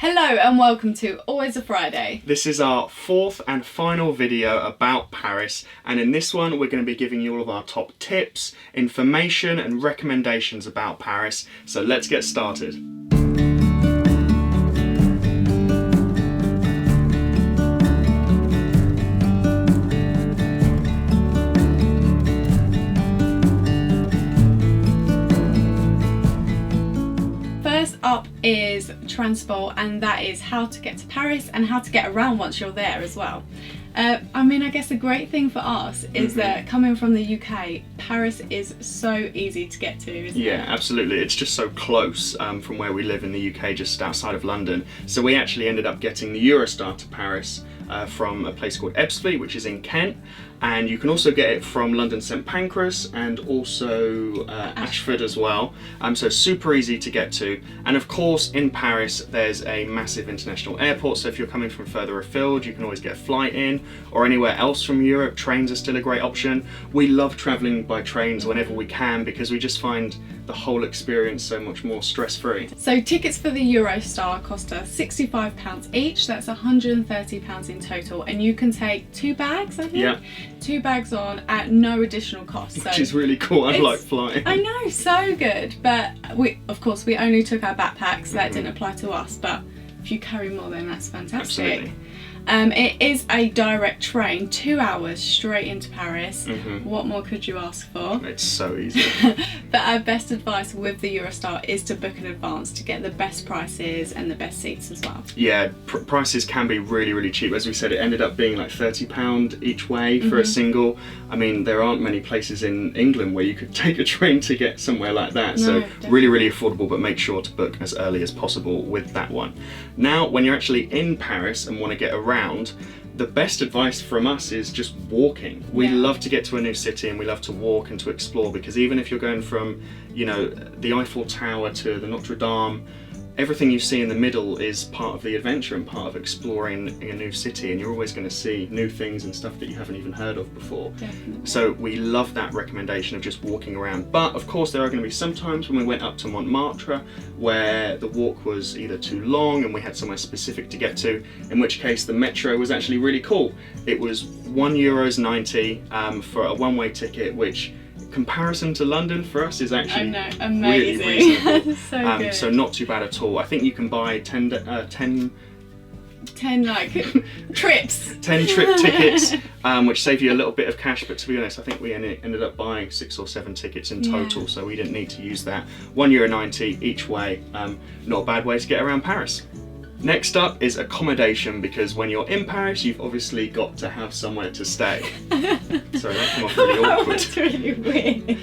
Hello and welcome to Always a Friday. This is our fourth and final video about Paris, and in this one we're going to be giving you all of our top tips, information and recommendations about Paris. So let's get started. First up is transport, and that is how to get to Paris and how to get around once you're there as well. I guess the great thing for us is that coming from the UK, Paris is so easy to get to, isn't it? Yeah, absolutely. It's just so close from where we live in the UK, just outside of London. So we actually ended up getting the Eurostar to Paris from a place called Ebbsfleet, which is in Kent. And you can also get it from London St Pancras and also Ashford as well. So super easy to get to. And of course in Paris there's a massive international airport, so if you're coming from further afield you can always get a flight in, or anywhere else from Europe. Trains are still a great option. We love travelling by trains whenever we can because we just find the whole experience so much more stress-free. So tickets for the Eurostar cost us £65 each, that's £130 in total, and you can take 2 bags, I think? Yeah. 2 bags on at no additional cost. Which is really cool. I like flying. I know, so good. But we only took our backpacks, so that didn't apply to us, but if you carry more then that's fantastic. Absolutely. It is a direct train, 2 hours straight into Paris. What more could you ask for? It's so easy. But our best advice with the Eurostar is to book in advance to get the best prices and the best seats as well. Yeah, prices can be really, really cheap. As we said, it ended up being like £30 each way for a single. I mean, there aren't many places in England where you could take a train to get somewhere like that. No, So definitely. really, really affordable, but make sure to book as early as possible with that one. Now, when you're actually in Paris and want to get around, the best advice from us is just walking. We love to get to a new city and we love to walk and to explore, because even if you're going from, you know, the Eiffel Tower to the Notre Dame, everything you see in the middle is part of the adventure and part of exploring a new city, and you're always going to see new things and stuff that you haven't even heard of before. Definitely. So we love that recommendation of just walking around. But of course there are going to be some times when we went up to Montmartre where the walk was either too long and we had somewhere specific to get to, in which case the metro was actually really cool. It was €1.90 for a one-way ticket, which comparison to London for us is actually really reasonable. So good. So not too bad at all. I think you can buy 10 trips. 10 trip tickets, which save you a little bit of cash, but to be honest I think we ended up buying 6 or 7 tickets in total, so we didn't need to use that. €1.90 each way. Not a bad way to get around Paris. Next up is accommodation, because when you're in Paris you've obviously got to have somewhere to stay. Sorry, that came off really That awkward. was really weird.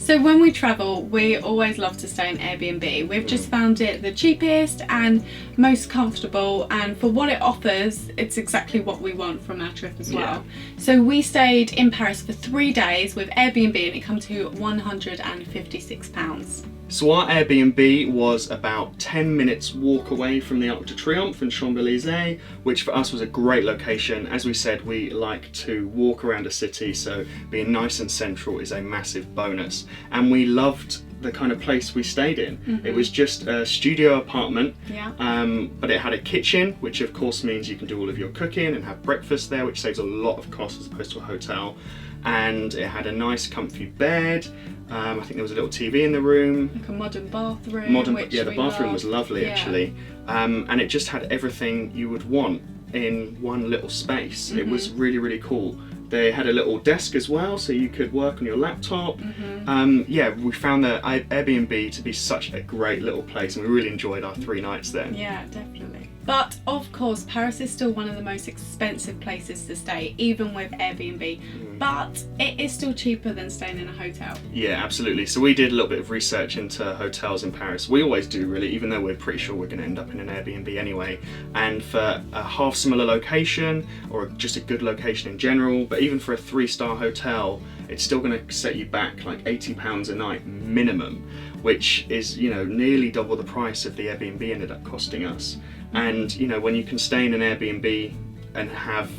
So when we travel, we always love to stay in Airbnb. We've just found it the cheapest and most comfortable, and for what it offers, it's exactly what we want from our trip as well. So we stayed in Paris for 3 days with Airbnb, and it came to £156. So our Airbnb was about 10 minutes walk away from the Arc de Triomphe and Champs-Élysées, which for us was a great location. As we said, we like to walk around a city, so being nice and central is a massive bonus. And we loved the kind of place we stayed in. It was just a studio apartment, but it had a kitchen, which of course means you can do all of your cooking and have breakfast there, which saves a lot of cost as opposed to a hotel. And it had a nice comfy bed. I think there was a little TV in the room. Like a modern bathroom. The bathroom was lovely actually. And it just had everything you would want in one little space. It was really, really cool. They had a little desk as well, so you could work on your laptop. We found the Airbnb to be such a great little place, and we really enjoyed our 3 nights there. Yeah, definitely. But of course, Paris is still one of the most expensive places to stay, even with Airbnb. But it is still cheaper than staying in a hotel. Yeah, absolutely. So we did a little bit of research into hotels in Paris. We always do, really, even though we're pretty sure we're going to end up in an Airbnb anyway. And for a half similar location, or just a good location in general, but even for a 3-star hotel, it's still going to set you back like £80 a night minimum, which is, you know, nearly double the price of the Airbnb ended up costing us. And, you know, when you can stay in an Airbnb and have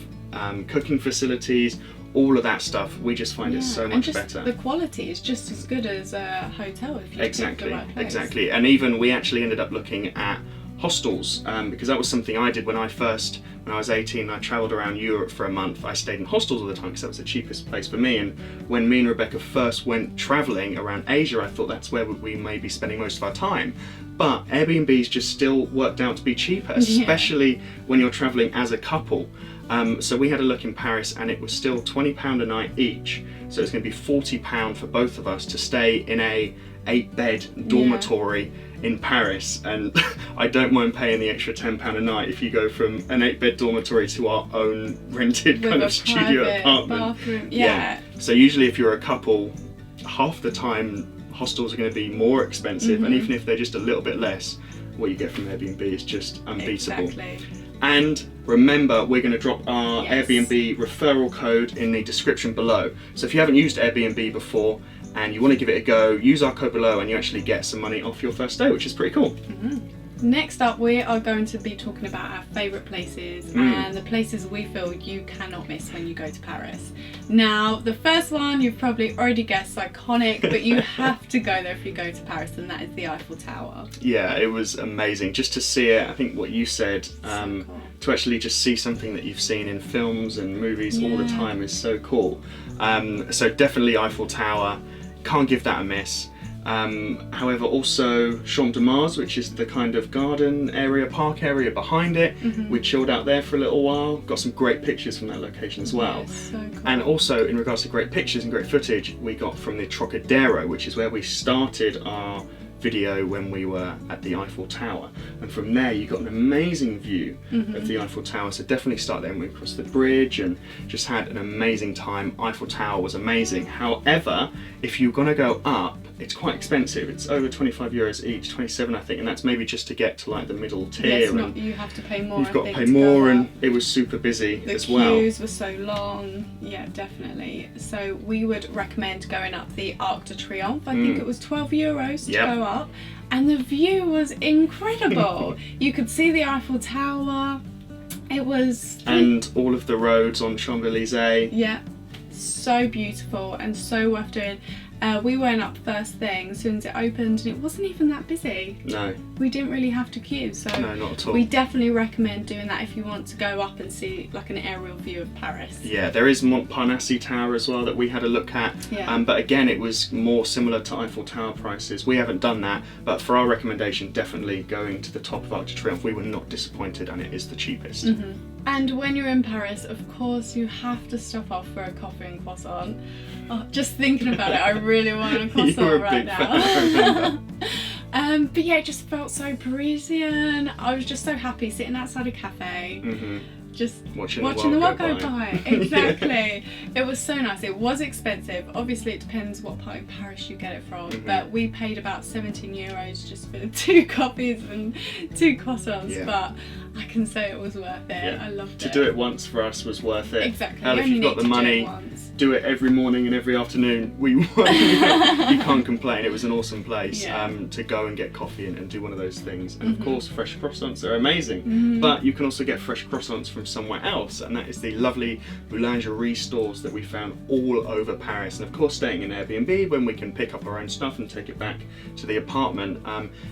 cooking facilities, all of that stuff, we just find it so much better. The quality is just as good as a hotel if you pick the right place. Exactly. And even we actually ended up looking at hostels, because that was something I did when I was 18 and I travelled around Europe for a month. I stayed in hostels all the time because that was the cheapest place for me. And when me and Rebecca first went travelling around Asia, I thought that's where we may be spending most of our time. But Airbnbs just still worked out to be cheaper, especially when you're travelling as a couple. So we had a look in Paris and it was still £20 a night each. So it's going to be £40 for both of us to stay in a 8-bed dormitory in Paris. And I don't mind paying the extra £10 a night if you go from an 8-bed dormitory to our own rented kind of studio apartment. Bathroom. So usually if you're a couple, half the time hostels are going to be more expensive, and even if they're just a little bit less, what you get from Airbnb is just unbeatable. Exactly. And remember, we're going to drop our Airbnb referral code in the description below. So if you haven't used Airbnb before and you want to give it a go, use our code below and you actually get some money off your first stay, which is pretty cool. Next up, we are going to be talking about our favourite places and the places we feel you cannot miss when you go to Paris. Now, the first one you've probably already guessed, iconic, but you have to go there if you go to Paris, and that is the Eiffel Tower. Yeah, it was amazing just to see it. I think what you said, So cool. to actually just see something that you've seen in films and movies all the time is so cool. So definitely Eiffel Tower, can't give that a miss. However, also Champ de Mars, which is the kind of garden area, park area behind it. We chilled out there for a little while, got some great pictures from that location as well. So cool. And also, in regards to great pictures and great footage, we got from the Trocadero, which is where we started our video when we were at the Eiffel Tower, and from there you got an amazing view of the Eiffel Tower. So definitely start there and went across the bridge and just had an amazing time. Eiffel Tower was amazing. However, if you're gonna go up, it's quite expensive. It's over €25 each, 27 I think, and that's maybe just to get to like the middle tier. Not, you have to pay more. You've got to pay more, and it was super busy as well. The queues were so long. Yeah, definitely. So we would recommend going up the Arc de Triomphe. I think it was €12 to go up, and the view was incredible. You could see the Eiffel Tower. It was and all of the roads on Champs-Élysées. Yeah, so beautiful and so worth doing. We went up first thing as soon as it opened, and it wasn't even that busy. No. We didn't really have to queue, so no, not at all. We definitely recommend doing that if you want to go up and see like an aerial view of Paris. Yeah, there is Montparnasse Tower as well that we had a look at, but again it was more similar to Eiffel Tower prices. We haven't done that, but for our recommendation, definitely going to the top of Arc de Triomphe. We were not disappointed, and it is the cheapest. And when you're in Paris, of course, you have to stop off for a coffee and croissant. Oh, just thinking about it, I really want a croissant right now. But yeah, it just felt so Parisian. I was just so happy sitting outside a cafe, just watching the world go by. Exactly. It was so nice. It was expensive. Obviously, it depends what part of Paris you get it from. But we paid about €17 just for 2 coffees and 2 croissants. But I can say it was worth it. I loved it. To do it once for us was worth it. Exactly. If you've got the money, do it every morning and every afternoon. You can't complain. It was an awesome place to go and get coffee and do one of those things. And of course, fresh croissants are amazing. But you can also get fresh croissants from somewhere else, and that is the lovely boulangerie stores that we found all over Paris. And of course, staying in Airbnb when we can pick up our own stuff and take it back to the apartment.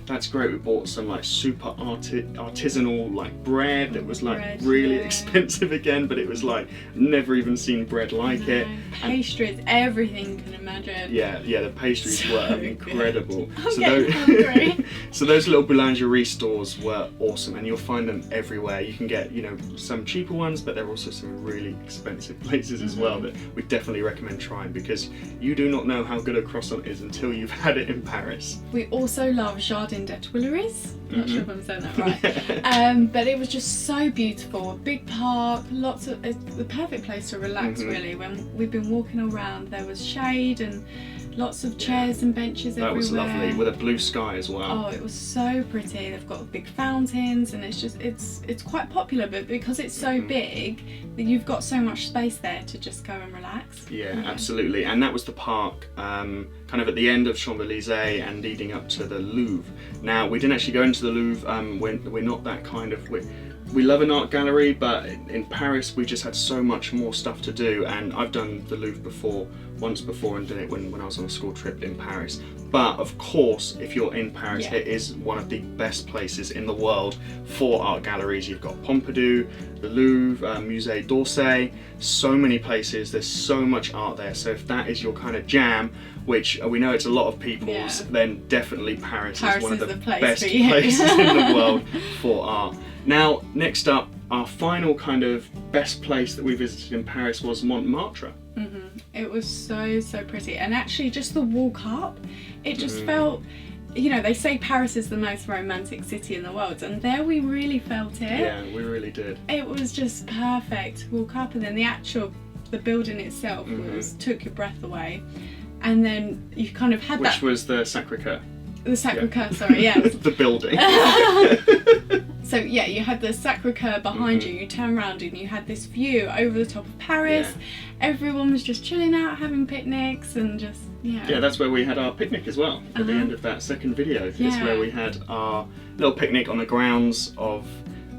That's great. We bought some like super artisanal like bread that was like really expensive again, but it was like never even seen bread like it. Pastries, everything you can imagine. Yeah, the pastries were incredible. So those little boulangerie stores were awesome, and you'll find them everywhere. You can get, some cheaper ones, but there are also some really expensive places as well that we definitely recommend trying, because you do not know how good a croissant is until you've had it in Paris. We also love Jardin des Tuileries. Not sure if I'm saying that right. But it was just so beautiful. A big park, it's the perfect place to relax really. When we've been walking around, there was shade and lots of chairs and benches everywhere. That was lovely, with a blue sky as well. Oh, it was so pretty. They've got big fountains, and it's quite popular, but because it's so big, you've got so much space there to just go and relax. Yeah, absolutely. And that was the park kind of at the end of Champs-Élysées and leading up to the Louvre. Now, we didn't actually go into the Louvre. We're not that kind of... We love an art gallery, but in Paris we just had so much more stuff to do, and I've done the Louvre before once before and did it when I was on a school trip in Paris. But of course, if you're in Paris, Yeah. it is one of the best places in the world for art galleries. You've got Pompidou, the Louvre, Musée d'Orsay, so many places. There's so much art there. So if that is your kind of jam, which we know it's a lot of people's, Yeah. then definitely Paris is one of is the place best for you. places in the world for art. Now, next up, our final kind of best place that we visited in Paris was Montmartre. It was so pretty, and actually just the walk up, it just felt, you know, they say Paris is the most romantic city in the world, and there we really felt it. Yeah, we really did. It was just perfect to walk up, and then the building itself took your breath away, and then you kind of had Which was the Sacré-Cœur. the Sacré-Cœur, sorry, yeah. The building. So yeah, you had the Sacré-Cœur behind you, you turn around and you had this view over the top of Paris. Yeah. Everyone was just chilling out, having picnics, and just, Yeah, that's where we had our picnic as well. At the end of that second video, is Yeah. where we had our little picnic on the grounds of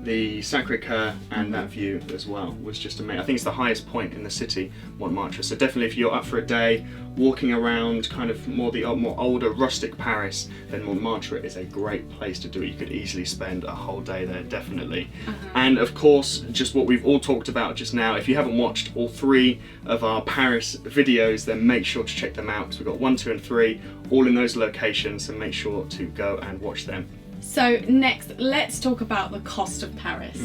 the Sacré-Cœur, and that view as well was just amazing. I think it's the highest point in the city, Montmartre. So definitely, if you're up for a day walking around kind of more older rustic Paris, then Montmartre is a great place to do it. You could easily spend a whole day there, definitely. And of course, just what we've all talked about just now, if you haven't watched all 3 of our Paris videos, then make sure to check them out, because we've got 1, 2 and 3 all in those locations, so make sure to go and watch them. So next, let's talk about the cost of Paris.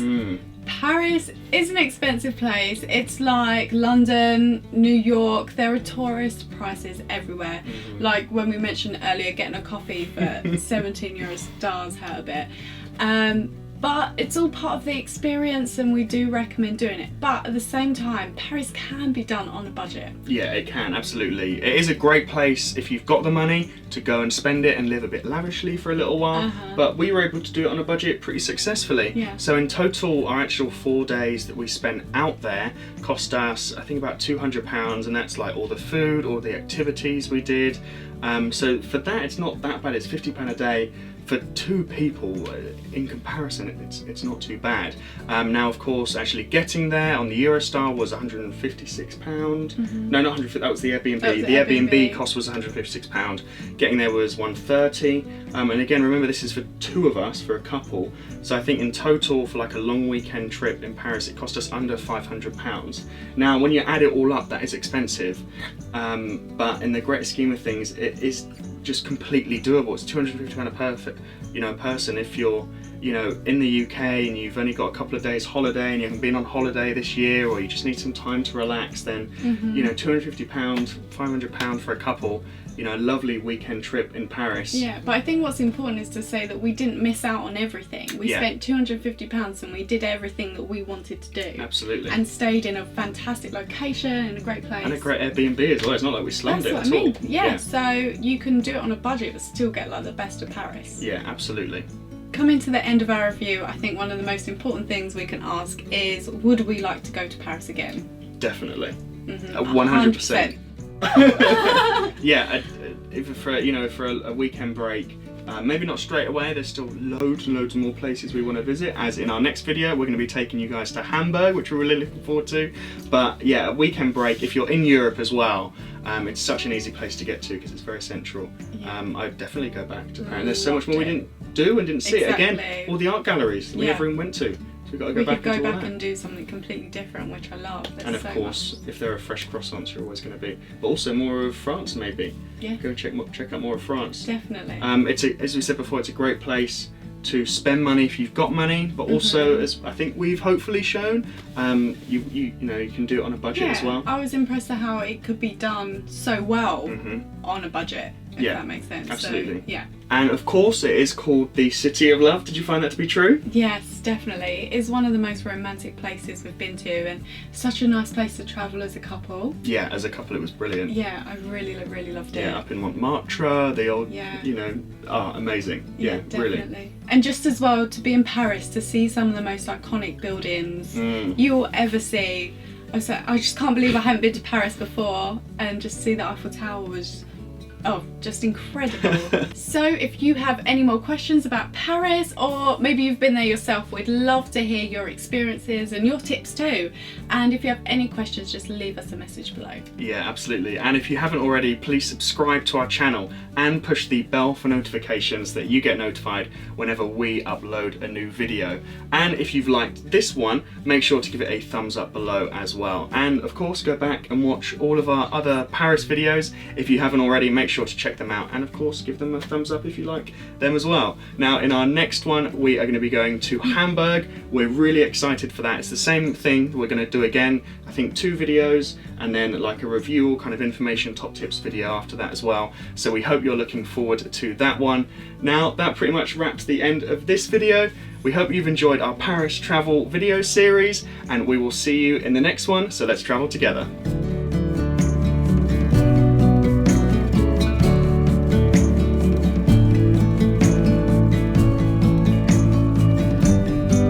Paris is an expensive place. It's like London, New York. There are tourist prices everywhere. Like when we mentioned earlier, getting a coffee for 17 euros does hurt a bit. But it's all part of the experience, and we do recommend doing it. But at the same time, Paris can be done on a budget. Yeah, it can, absolutely. It is a great place if you've got the money to go and spend it and live a bit lavishly for a little while. But we were able to do it on a budget pretty successfully. Yeah. So in total, our actual 4 days that we spent out there cost us, I think, about £200, and that's like all the food, all the activities we did. So for that, it's not that bad. It's £50 a day. For 2 people, in comparison, it's not too bad. Now, of course, actually getting there on the Eurostar was £156. No, not 150. That was the Airbnb. That was the Airbnb Airbnb. cost was £156. Getting there was £130. And again, remember, this is for 2 of us, for a couple. So I think in total, for like a long weekend trip in Paris, it cost us under £500. Now, when you add it all up, that is expensive. But in the greater scheme of things, it is just completely doable. It's £250 a person. If you're, in the UK and you've only got a couple of days holiday and you haven't been on holiday this year, or you just need some time to relax, then £250, £500 for a couple. A lovely weekend trip in Paris. Yeah, but I think what's important is to say that we didn't miss out on everything. We spent £250 and we did everything that we wanted to do. Absolutely. And stayed in a fantastic location, in a great place. And a great Airbnb as well. It's not like we slummed That's it what I at mean. all. Yeah, so you can do it on a budget but still get like the best of Paris. Yeah, absolutely. Coming to the end of our review, I think one of the most important things we can ask is, would we like to go to Paris again? Definitely. 100%. Yeah, for a weekend break, maybe not straight away. There's still loads and loads more places we want to visit. As in our next video, we're going to be taking you guys to Hamburg, which we're really looking forward to. But yeah, a weekend break. If you're in Europe as well, it's such an easy place to get to because it's very central. I'd definitely go back to Paris. There's so much more we didn't do and didn't see. Again, all the art galleries we never even went to. We've got to we could go back and do something completely different, which I love. And of course, if there are fresh croissants, you're always going to be. But also more of France, maybe. Yeah. Go check out more of France. Definitely. As we said before, it's a great place to spend money if you've got money, but also, as I think we've hopefully shown, you can do it on a budget as well. I was impressed at how it could be done so well on a budget. If that makes sense. Absolutely. So, yeah. And of course, it is called the City of Love. Did you find that to be true? Yes, definitely. It's one of the most romantic places we've been to, and such a nice place to travel as a couple. Yeah, as a couple, it was brilliant. Yeah, I really loved it. Yeah, up in Montmartre, the old, amazing. Yeah, definitely. Really. And just as well, to be in Paris, to see some of the most iconic buildings you'll ever see. I just can't believe I haven't been to Paris before, and just see the Eiffel Tower was Oh, just incredible. So if you have any more questions about Paris, or maybe you've been there yourself, we'd love to hear your experiences and your tips too. And if you have any questions, just leave us a message below. Yeah, absolutely. And if you haven't already, please subscribe to our channel and push the bell for notifications that you get notified whenever we upload a new video. And if you've liked this one, make sure to give it a thumbs up below as well. And of course, go back and watch all of our other Paris videos. If you haven't already, make sure to check them out, and of course give them a thumbs up if you like them as well. Now in our next one, we are going to be going to Hamburg. We're really excited for that. It's the same thing we're going to do again, I think 2 videos, and then like a review, kind of information, top tips video after that as well. So we hope you're looking forward to that one. Now that pretty much wraps the end of this video. We hope you've enjoyed our Paris travel video series, and we will see you in the next one. So let's travel together.